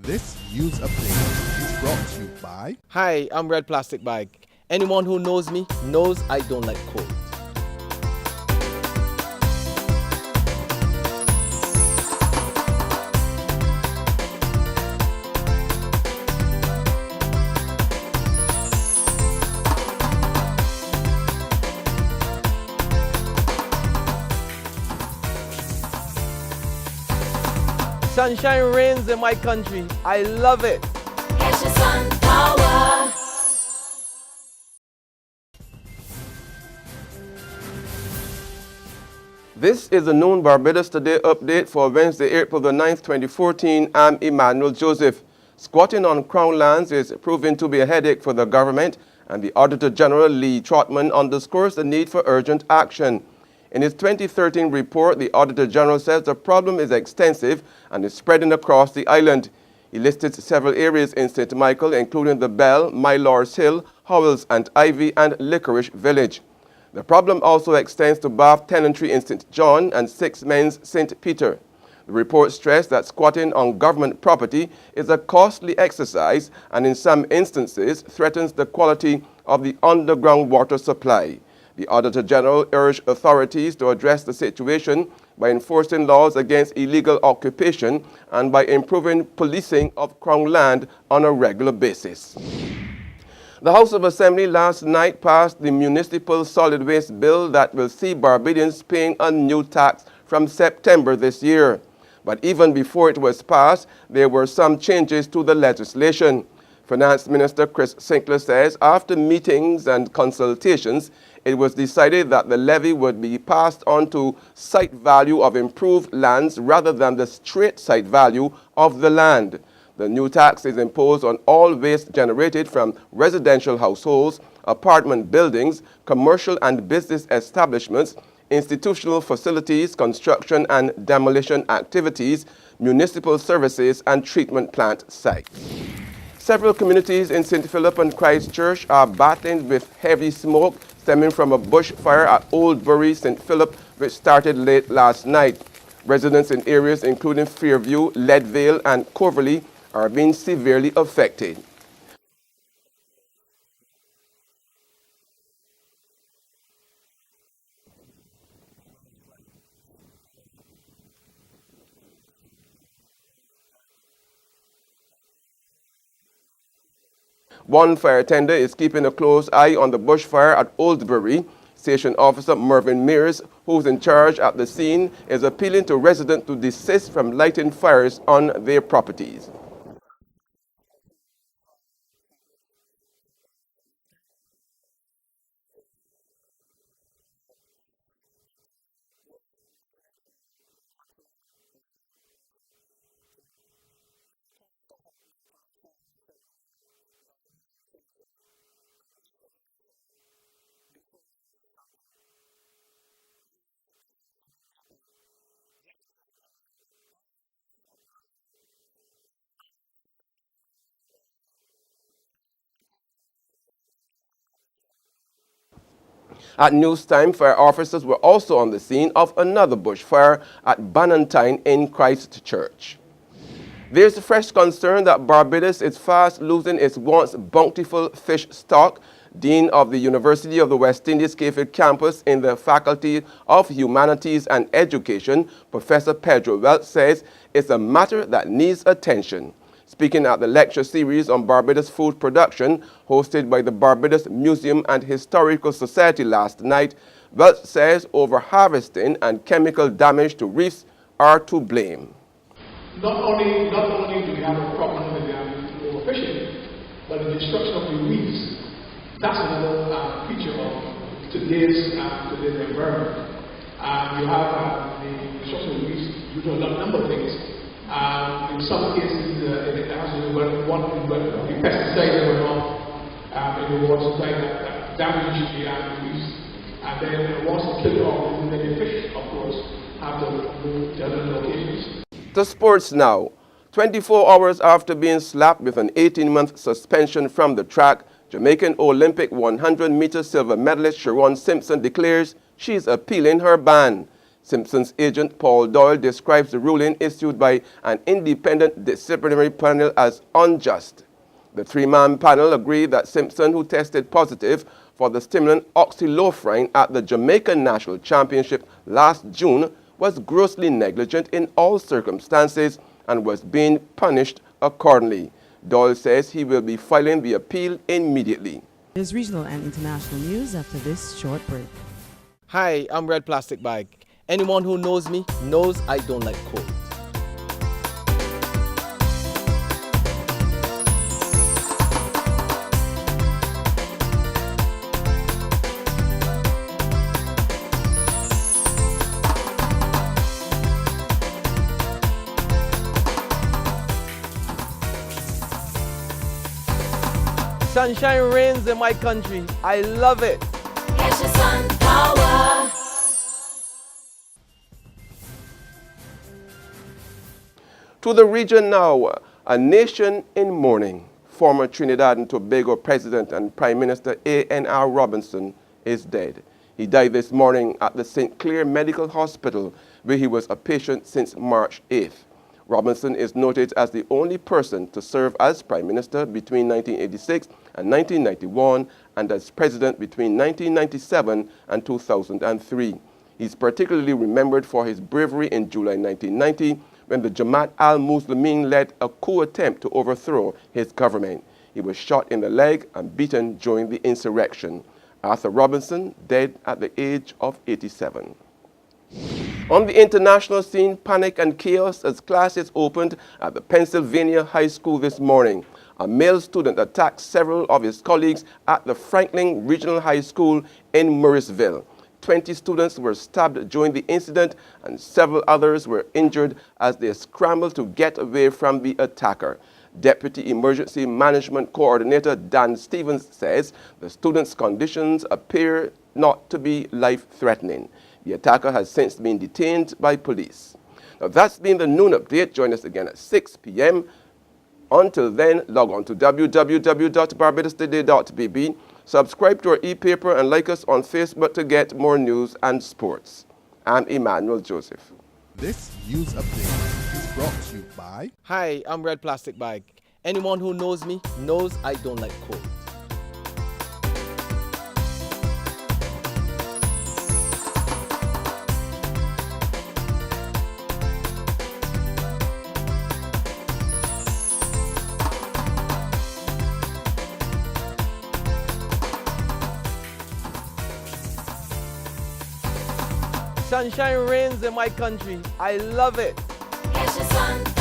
This news update is brought to you by... Hi, I'm Red Plastic Bag. Anyone who knows me knows I don't like cold. Sunshine reigns in my country. I love it. Get your sun power. This is the Noon Barbados Today update for Wednesday, April the 9th, 2014. I'm Emmanuel Joseph. Squatting on Crown lands is proving to be a headache for the government, and the Auditor General, Lee Trotman, underscores the need for urgent action. In his 2013 report, the Auditor General says the problem is extensive and is spreading across the island. He listed several areas in St. Michael, including the Bell, Mylor's Hill, Howells and Ivy, and Licorice Village. The problem also extends to Bath Tenantry in St. John and Six Men's St. Peter. The report stressed that squatting on government property is a costly exercise and in some instances threatens the quality of the underground water supply. The Auditor General urged authorities to address the situation by enforcing laws against illegal occupation and by improving policing of Crown land on a regular basis. The House of Assembly last night passed the Municipal Solid Waste Bill that will see Barbadians paying a new tax from September this year. But even before it was passed, there were some changes to the legislation. Finance Minister Chris Sinclair says after meetings and consultations, it was decided that the levy would be passed on to site value of improved lands rather than the straight site value of the land. The new tax is imposed on all waste generated from residential households, apartment buildings, commercial and business establishments, institutional facilities, construction and demolition activities, municipal services and treatment plant sites. Several communities in St. Philip and Christchurch are battling with heavy smoke stemming from a bushfire at Oldbury, St. Philip, which started late last night. Residents in areas including Fairview, Leadvale, and Coverley are being severely affected. One fire tender is keeping a close eye on the bushfire at Oldbury. Station Officer Mervyn Mears, who's in charge at the scene, is appealing to residents to desist from lighting fires on their properties. At noontime, fire officers were also on the scene of another bushfire at Bannatyne in Christchurch. There's fresh concern that Barbados is fast losing its once bountiful fish stock. Dean of the University of the West Indies Cayfield campus in the Faculty of Humanities and Education, Professor Pedro Welch, says it's a matter that needs attention. Speaking at the lecture series on Barbados food production hosted by the Barbados Museum and Historical Society last night, Welch says overharvesting and chemical damage to reefs are to blame. Not only do we have a problem with the overfishing, but the destruction of the reefs. That's another feature of today's environment. You have the destruction of the reefs due to a number of things. In some cases, it has to do with the pesticides that were on in the water supply that damages the reefs. And then once you kill it off, then the fish, of course, have to move to other locations. To sports now. 24 hours after being slapped with an 18-month suspension from the track, Jamaican Olympic 100-meter silver medalist Sharon Simpson declares she's appealing her ban. Simpson's agent Paul Doyle describes the ruling issued by an independent disciplinary panel as unjust. The three-man panel agreed that Simpson, who tested positive for the stimulant oxylofrine at the Jamaican National Championship last June, was grossly negligent in all circumstances and was being punished accordingly. Doyle says he will be filing the appeal immediately. There's regional and international news after this short break. Hi, I'm Red Plastic Bag. Anyone who knows me knows I don't like cold. Sunshine reigns in my country. I love it. Get your sun power. To the region now, a nation in mourning. Former Trinidad and Tobago President and Prime Minister A.N.R. Robinson is dead. He died this morning at the St. Clair Medical Hospital, where he was a patient since March 8th. Robinson is noted as the only person to serve as Prime Minister between 1986 and 1991 and as President between 1997 and 2003. He's particularly remembered for his bravery in July 1990 when the Jamaat al-Muslimin led a coup attempt to overthrow his government. He was shot in the leg and beaten during the insurrection. Arthur Robinson, dead at the age of 87. On the international scene, panic and chaos as classes opened at the Pennsylvania High School this morning. A male student attacked several of his colleagues at the Franklin Regional High School in Morrisville. 20 students were stabbed during the incident and several others were injured as they scrambled to get away from the attacker. Deputy Emergency Management Coordinator Dan Stevens says the students' conditions appear not to be life-threatening. The attacker has since been detained by police. Now that's been the noon update. Join us again at 6 p.m. Until then, log on to www.barbadostoday.bb, subscribe to our e-paper and like us on Facebook to get more news and sports. I'm Emmanuel Joseph. This news update is brought to you by Hi, I'm Red Plastic Bag. Anyone who knows me knows I don't like cold. Sunshine reigns in my country. I love it. Get your sun